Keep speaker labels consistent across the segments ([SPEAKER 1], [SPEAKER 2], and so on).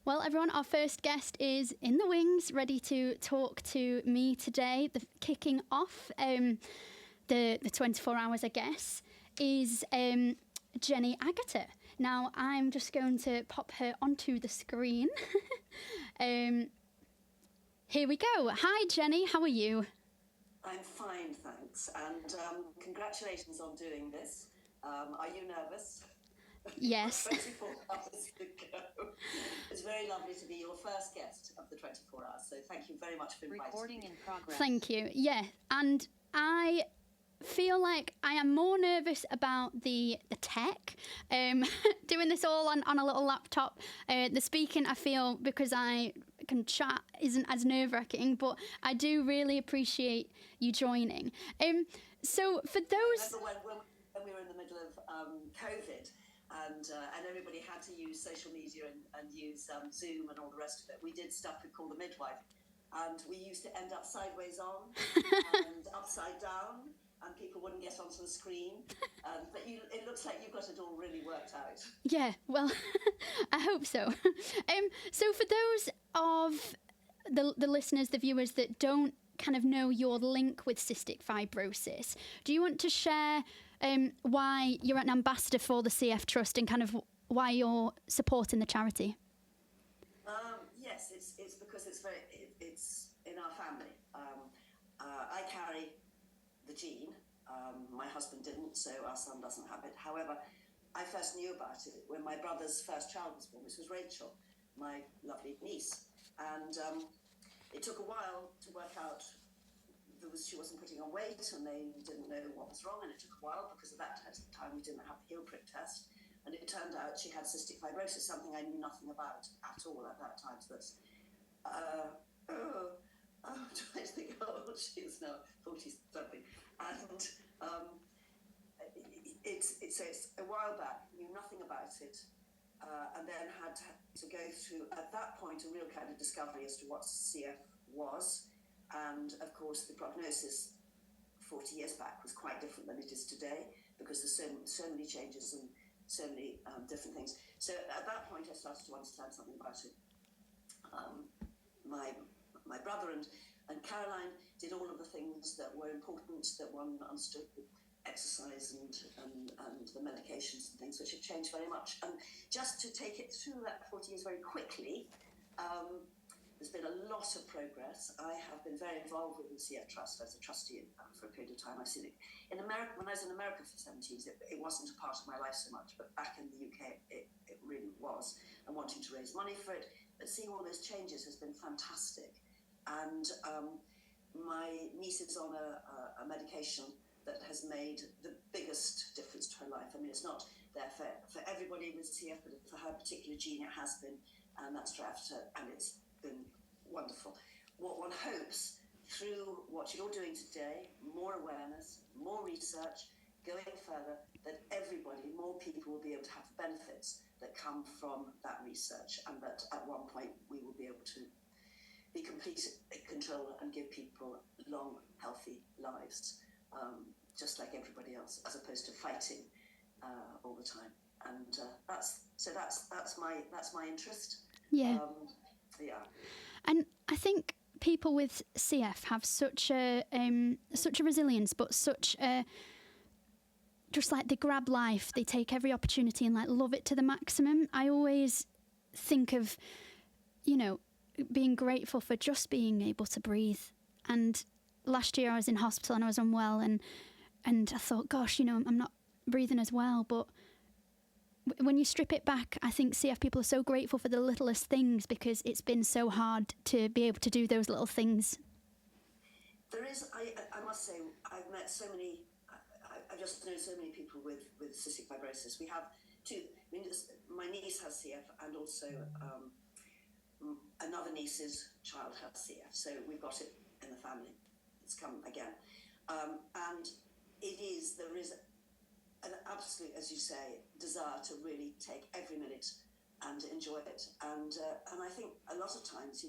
[SPEAKER 1] Well, everyone, our first guest is in the wings, ready to talk to me today. The kicking off the 24 hours, I guess, is Jenny Agutter. Now, I'm just going to pop her onto the screen. Here we go. Hi, Jenny. How are you?
[SPEAKER 2] I'm fine, thanks. And congratulations on doing this. Are you nervous?
[SPEAKER 1] Yes.
[SPEAKER 2] 24 hours to go. It's very lovely to be your first guest of the 24 hours. So thank you very much for inviting
[SPEAKER 3] Recording
[SPEAKER 2] me.
[SPEAKER 3] in progress.
[SPEAKER 1] Thank you. Yeah, and I feel like I am more nervous about the tech, doing this all on a little laptop. The speaking, I feel, because I can chat, isn't as nerve-wracking, but I do really appreciate you joining. So for those...
[SPEAKER 2] I remember when we were in the middle of COVID, and everybody had to use social media and use Zoom and all the rest of it. We did stuff we call the Midwife, and we used to end up sideways on and upside down, and people wouldn't get onto the screen. But it looks like you've got it all really worked out.
[SPEAKER 1] Yeah, well, I hope so. So for those of the listeners, the viewers that don't kind of know your link with cystic fibrosis, do you want to share why you're an ambassador for the CF Trust and kind of why you're supporting the charity?
[SPEAKER 2] Yes, it's because it's in our family. I carry the gene. My husband didn't, so our son doesn't have it. However, I first knew about it when my brother's first child was born, which was Rachel, my lovely niece. And it took a while to work out she wasn't putting on weight, and they didn't know what was wrong, and it took a while because at that time we didn't have the heel prick test, and it turned out she had cystic fibrosis, something I knew nothing about at all at that time. So that's I'm trying to think how old she is now, 40 something, and it's a while back, knew nothing about it, and then had to go through at that point a real kind of discovery as to what CF was. And of course, the prognosis 40 years back was quite different than it is today, because there's so many changes and so many different things. So at that point, I started to understand something about it. My brother and Caroline did all of the things that were important that one understood, exercise and the medications and things, which have changed very much. And just to take it through that 40 years very quickly, there's been a lot of progress. I have been very involved with the CF Trust as a trustee for a period of time. I've seen it in America. When I was in America for 7 years, it wasn't a part of my life so much, but back in the UK, it really was. And wanting to raise money for it, but seeing all those changes has been fantastic. And my niece is on a medication that has made the biggest difference to her life. I mean, it's not there for everybody with CF, but for her particular gene, it has been, and that's Drafter, and it's been wonderful. What one hopes through what you're doing today, more awareness, more research, going further, that everybody, more people will be able to have the benefits that come from that research, and that at one point we will be able to be complete control and give people long, healthy lives, just like everybody else, as opposed to fighting all the time. And that's my interest.
[SPEAKER 1] Yeah.
[SPEAKER 2] Yeah.
[SPEAKER 1] And I think people with CF have such a resilience, but such a, just like they grab life, they take every opportunity and like love it to the maximum. I always think of, being grateful for just being able to breathe. And last year I was in hospital and I was unwell, and I thought, gosh, I'm not breathing as well. But when you strip it back, I think CF people are so grateful for the littlest things, because it's been so hard to be able to do those little things.
[SPEAKER 2] There is, I must say, I've met so many, I just know so many people with cystic fibrosis. We have two, my niece has CF, and also another niece's child has CF. So we've got it in the family. It's come again. And there is an absolute, as you say, desire to really take every minute and enjoy it. And I think a lot of times,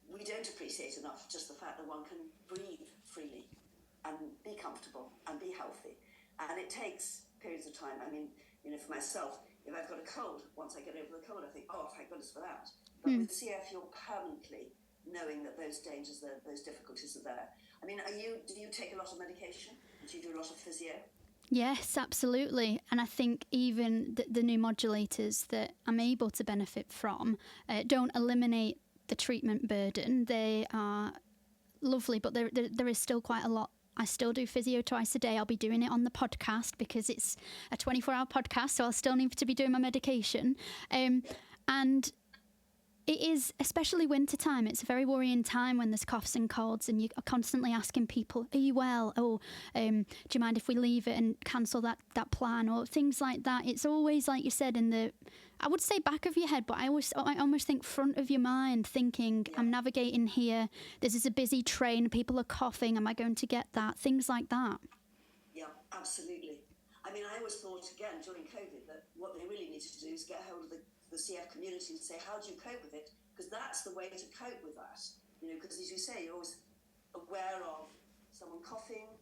[SPEAKER 2] we don't appreciate enough just the fact that one can breathe freely and be comfortable and be healthy. And it takes periods of time. I mean, for myself, if I've got a cold, once I get over the cold, I think, oh, thank goodness for that. But with CF, you're permanently knowing that those dangers, those difficulties are there. I mean, do you take a lot of medication? Do you do a lot of physio?
[SPEAKER 1] Yes, absolutely. And I think even the new modulators that I'm able to benefit from don't eliminate the treatment burden. They are lovely, but there is still quite a lot. I still do physio twice a day. I'll be doing it on the podcast because it's a 24-hour podcast, so I'll still need to be doing my medication. And it is, especially wintertime, it's a very worrying time when there's coughs and colds and you're constantly asking people, are you well? Oh, do you mind if we leave it and cancel that plan or things like that? It's always, like you said, in the, I would say back of your head, but I almost think front of your mind, thinking, I'm navigating here, this is a busy train, people are coughing, am I going to get that? Things like that.
[SPEAKER 2] Yeah, absolutely. I mean, I always thought, again, during COVID, that what they really needed to do is get hold of the CF community and say, how do you cope with it? Because that's the way to cope with that. You know, because as you say, you're always aware of someone coughing,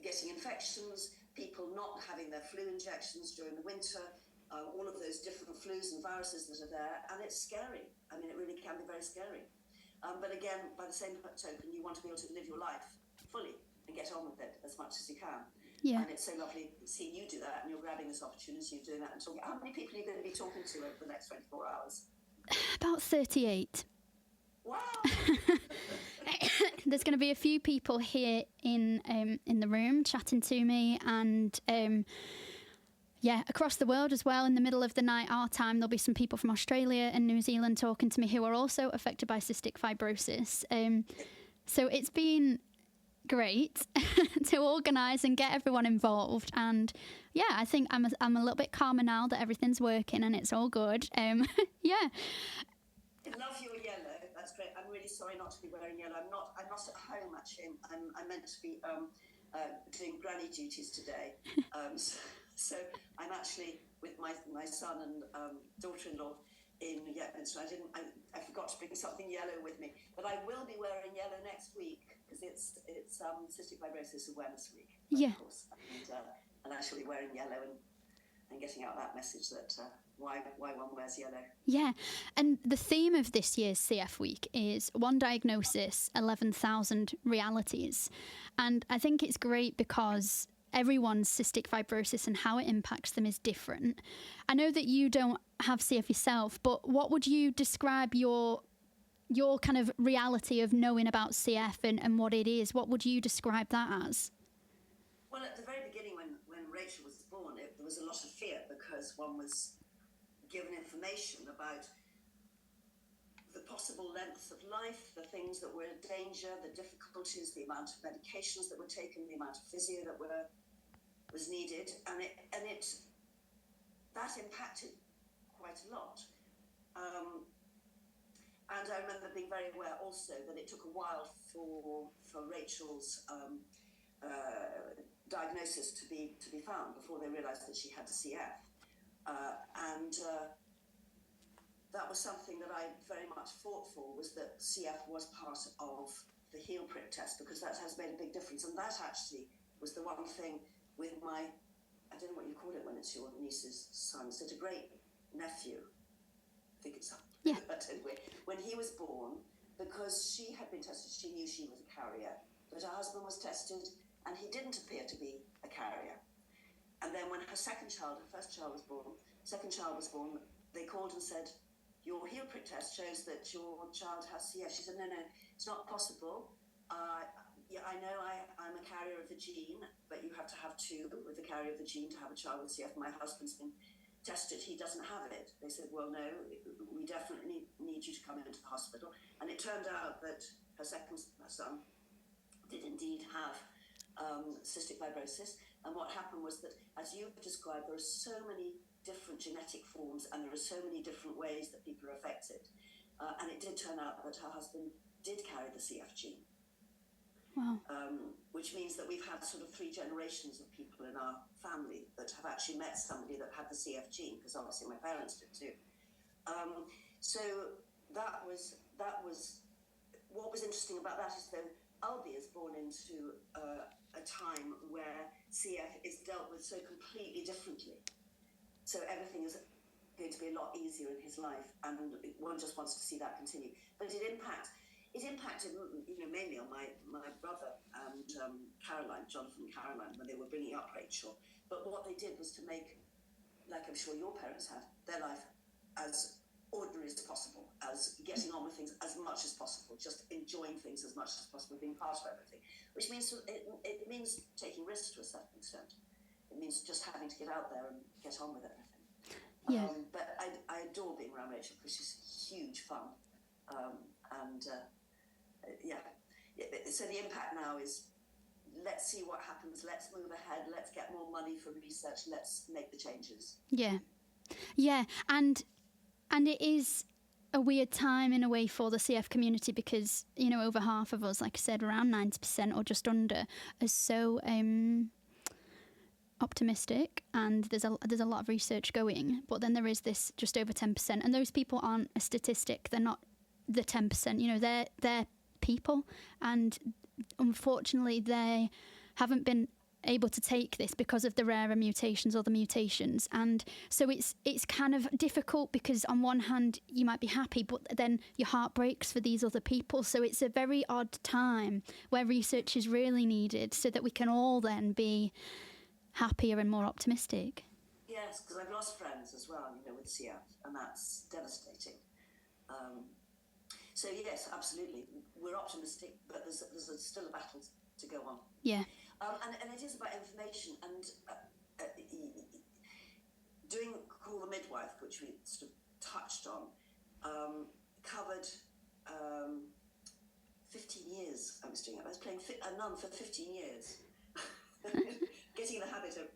[SPEAKER 2] getting infections, people not having their flu injections during the winter, all of those different flus and viruses that are there, and it's scary. I mean, it really can be very scary. But again, by the same token, you want to be able to live your life fully and get on with it as much as you can.
[SPEAKER 1] Yeah.
[SPEAKER 2] And it's so lovely seeing you do that, and you're grabbing this opportunity of doing that and talking. How many people are you going to be talking to over the next 24 hours?
[SPEAKER 1] About 38.
[SPEAKER 2] Wow!
[SPEAKER 1] There's going to be a few people here in the room chatting to me, and across the world as well. In the middle of the night, our time, there'll be some people from Australia and New Zealand talking to me who are also affected by cystic fibrosis. So it's been great to organise and get everyone involved, and I think I'm a little bit calmer now that everything's working and it's all good.
[SPEAKER 2] I love your yellow. That's great. I'm really sorry not to be wearing yellow. I'm not at home actually. I'm meant to be doing granny duties today. So I'm actually with my son and daughter-in-law in Yetminster. I forgot to bring something yellow with me, but I will be wearing yellow next week because it's Cystic Fibrosis Awareness Week, of course, and I shall be wearing yellow and getting out that message that why one wears yellow. Yeah,
[SPEAKER 1] and the theme of this year's CF Week is one diagnosis, 11,000 realities, and I think it's great because everyone's cystic fibrosis and how it impacts them is different. I know that you don't have CF yourself, but what would you describe your kind of reality of knowing about CF and what it is? What would you describe that as?
[SPEAKER 2] Well, at the very beginning when Rachel was born, there was a lot of fear because one was given information about the possible length of life, the things that were in danger, the difficulties, the amount of medications that were taken, the amount of physio that was needed, and that impacted quite a lot. And I remember being very aware also that it took a while for Rachel's diagnosis to be found before they realised that she had CF, and that was something that I very much fought for, was that CF was part of the heel prick test, because that has made a big difference. And that actually was the one thing with I don't know what you call it when it's your niece's son, such a great nephew, I think it's son.
[SPEAKER 1] Yeah.
[SPEAKER 2] But anyway, when he was born, because she had been tested, she knew she was a carrier, but her husband was tested and he didn't appear to be a carrier. And then when her first child was born, they called and said, your heel prick test shows that your child has CF. She said, no, it's not possible. I know I'm a carrier of the gene, but you have to have two with the carrier of the gene to have a child with CF. My husband's been tested, he doesn't have it. They said, well, no, we definitely need you to come into the hospital. And it turned out that her second son did indeed have cystic fibrosis. And what happened was that, as you described, there are so many different genetic forms and there are so many different ways that people are affected. And it did turn out that her husband did carry the CF gene.
[SPEAKER 1] Wow.
[SPEAKER 2] Which means that we've had sort of 3 generations of people in our family that have actually met somebody that had the CF gene, because obviously my parents did too. So that was what was interesting about that is that Albie is born into a time where CF is dealt with so completely differently. So everything is going to be a lot easier in his life, and one just wants to see that continue. But it impacted, mainly on my brother and Jonathan and Caroline, when they were bringing up Rachel. But what they did was to make, like I'm sure your parents have, their life as ordinary as possible, as getting on with things as much as possible, just enjoying things as much as possible, being part of everything, which means it means taking risks to a certain extent. It means just having to get out there and get on with everything.
[SPEAKER 1] Yeah.
[SPEAKER 2] But I adore being around Rachel because she's huge fun. So the impact now is, let's see what happens, let's move ahead, let's get more money for research, let's make the changes.
[SPEAKER 1] Yeah, and it is a weird time in a way for the CF community because, over half of us, like I said, around 90% or just under, are so optimistic, and there's a lot of research going, but then there is this just over 10%, and those people aren't a statistic, they're not the 10%, they're people, and unfortunately they haven't been able to take this because of the rarer mutations or the mutations, and so it's kind of difficult because on one hand you might be happy, but then your heart breaks for these other people. So it's a very odd time where research is really needed so that we can all then be happier and more optimistic.
[SPEAKER 2] Yes, because I've lost friends as well, with CF, and that's devastating. So yes, absolutely, we're optimistic, but there's still a battle to go on.
[SPEAKER 1] Yeah.
[SPEAKER 2] And it is about information, and doing Call the Midwife, which we sort of touched on, covered 15 years I was doing it. I was playing a nun for 15 years. Getting in the habit of,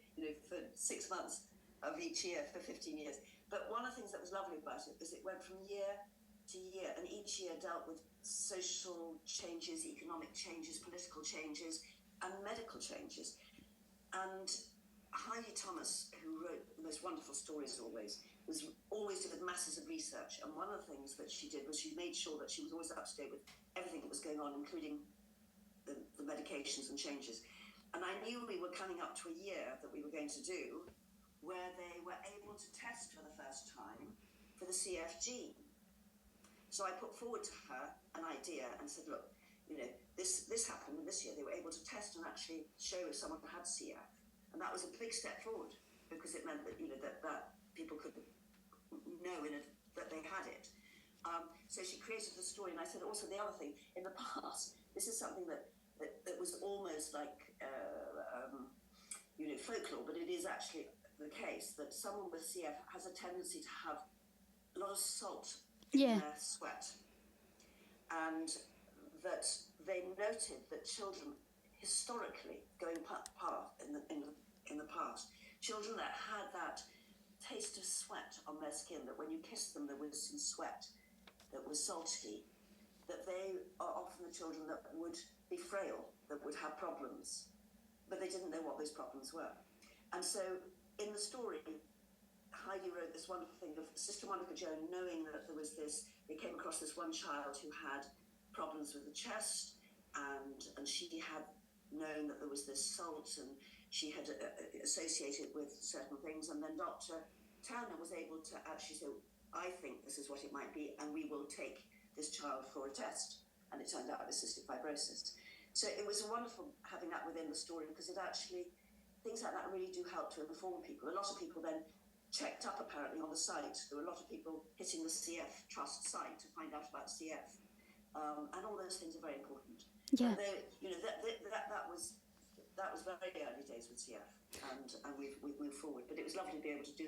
[SPEAKER 2] for 6 months of each year for 15 years. But one of the things that was lovely about it is it went from year to year, and each year dealt with social changes, economic changes, political changes, and medical changes. And Heidi Thomas, who wrote the most wonderful stories was always did masses of research. And one of the things that she did was she made sure that she was always up to date with everything that was going on, including the medications and changes. And I knew we were coming up to a year that we were going to do where they were able to test for the first time for the CF gene. So I put forward to her an idea and said, look, this happened this year. They were able to test and actually show if someone had CF. And that was a big step forward because it meant that, that people could know that they had it. So she created the story, and I said also the other thing, in the past, this is something that was almost like folklore, but it is actually the case that someone with CF has a tendency to have a lot of salt in their sweat, and that they noted that children historically going in the past, children that had that taste of sweat on their skin, that when you kissed them there was some sweat that was salty, that they are often the children that would be frail, that would have problems, but they didn't know what those problems were. And so in the story, Heidi wrote this wonderful thing of Sister Monica Joan knowing that there was this, they came across this one child who had problems with the chest, and she had known that there was this salt, and she had associated with certain things, and then Dr. Turner was able to actually say, I think this is what it might be, and we will take this child for a test. And it turned out it was cystic fibrosis. So it was wonderful having that within the story, because it actually, things like that really do help to inform people. A lot of people then checked up apparently on the site. There were a lot of people hitting the CF Trust site to find out about CF. And all those things are very important.
[SPEAKER 1] Yeah.
[SPEAKER 2] But that was very early days with CF, and we've moved forward. But it was lovely to be able to do